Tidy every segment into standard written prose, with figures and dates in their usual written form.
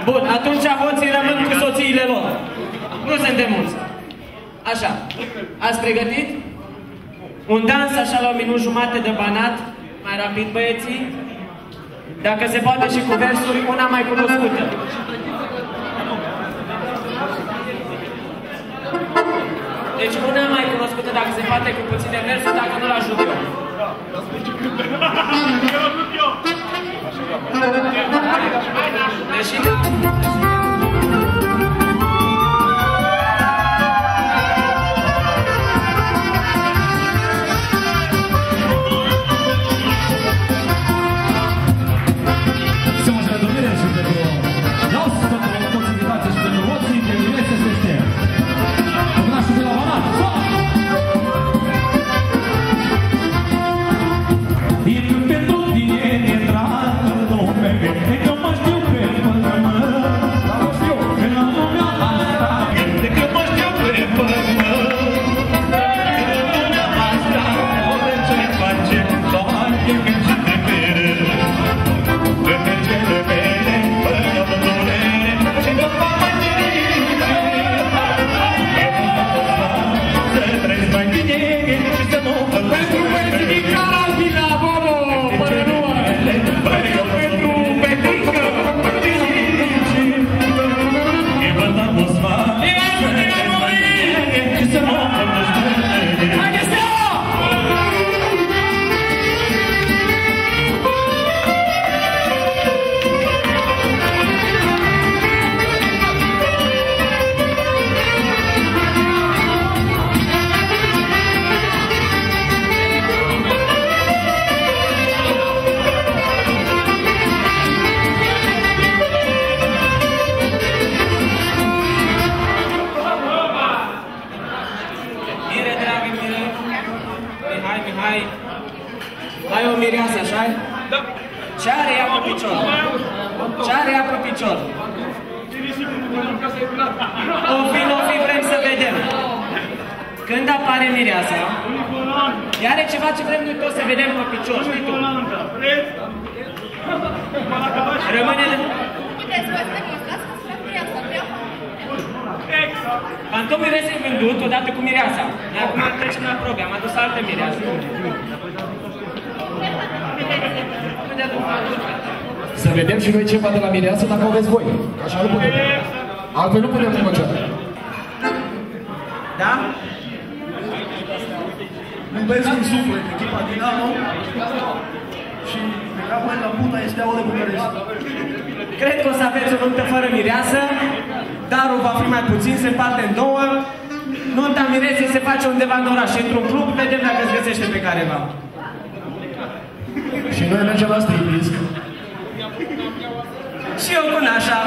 Bun, atunci hoții rămân cu soțiile lor. Nu suntem mulți. Așa. Ați pregătit? Un dans așa la 1 minut jumate de banat. Mai rapid, băieții. Dacă se poate și cu versuri, una mai cunoscută. Deci una mai cunoscută, dacă se poate, cu puține versuri, dacă nu-l ajut eu. Deși... Ai o mireasă, așa? Da. Ce are ea pe picior? Ce are ea pe picior? O fi, vrem să vedem. Când apare mireasa, ea are ceva ce vrem noi toți să vedem pe picior, știi tu? Rămâne... Pantomii rese vândut odată cu mireasa. Acum trecem la probe, am adus altă mireasă. Să vedem și noi ceva de la mireasă dacă o veți voi. Așa nu putem. Altfel nu putem făcea. Da? Îmi vezi un suflet, echipa Dinamo și capul la puta este Steaua de București. Cred că o să aveți o nuntă fără mireasă. Darul va fi mai puțin, se împarte în două. Nunta mireței se face undeva în oraș, într-un club, vedem dacă îți găsește pe careva. Și noi mergem la striptease. Și eu cu nașa.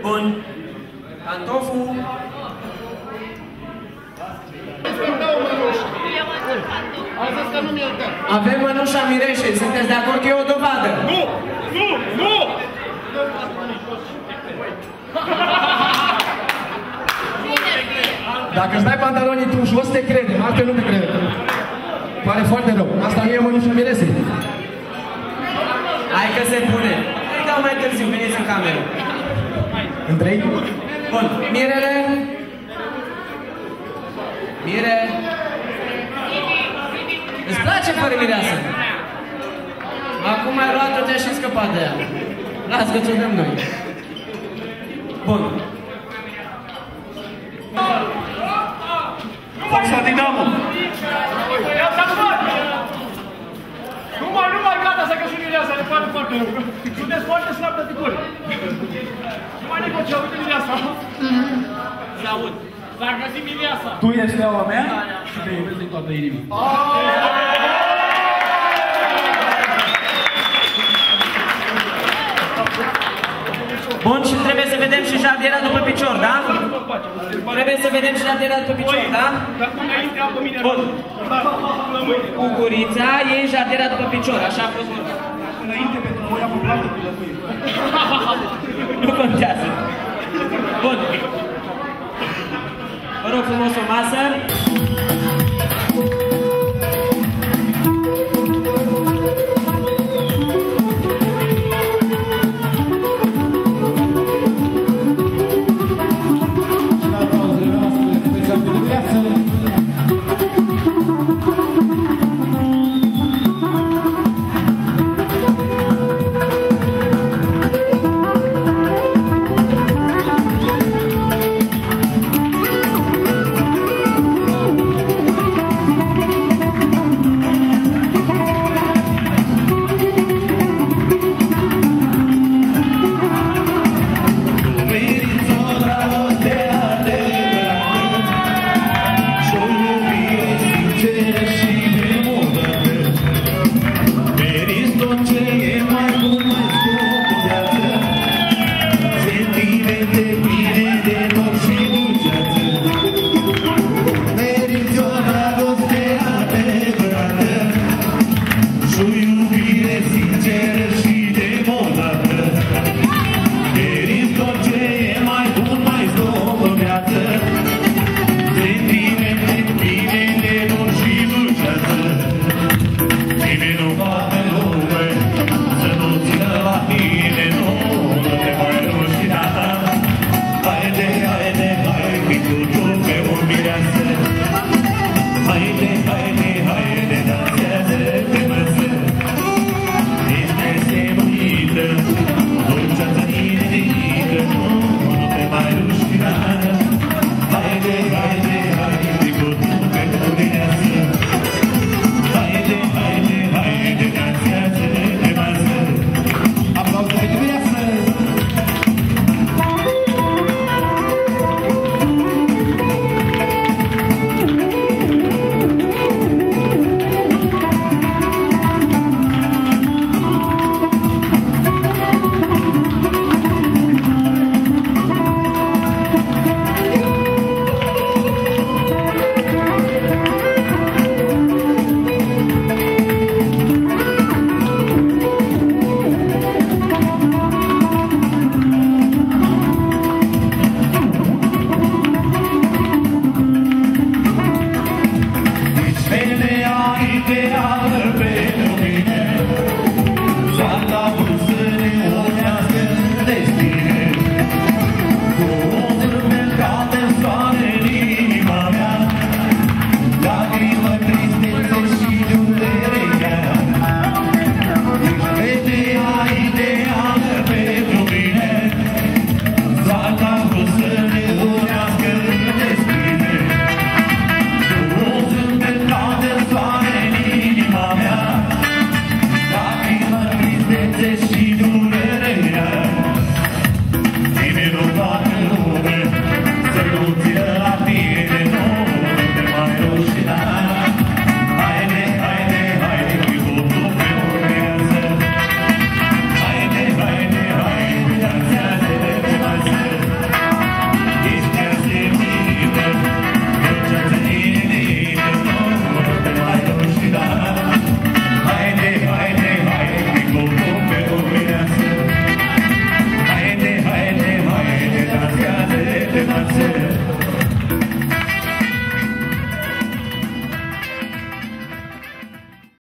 Bun. Pantoful. Avem mănușa mireșei. Sunteți de acord că e o dovadă? Nu! Nu! Nu! Dacă îți dai pantalonii tu jos, te credem. Altfel nu te credem. Pare foarte rău. Asta nu e mănușa miresei. Hai că se pune. Îi dau mai târziu, veniți în cameră. În 3? Bun. Mirele. Mire. Îți place fără mireasă? Acum ai luat-o, te-ai și scăpat de ea. Las că ți-o dăm noi. Bun. Forța Dinamo! Nu mai gata să găsim mireasa, ne pare foarte rău. Sunteți foarte slab de ticuri. Nu mai negocia, uite mireasa. Se aud. S-ar găsi mireasa. Tu ești steaua mea și te iubesc din toată inima. Bun, și trebuie să vedem și jardiera după picior, da? Trebuie să vedem și jardiera după picior, da? Bun. Cu gurița iei jardiera după picior, așa a fost vorba. Înainte pentru voi am plată cu lăpâi. Nu contează. Bun. Vă rog frumos o masă.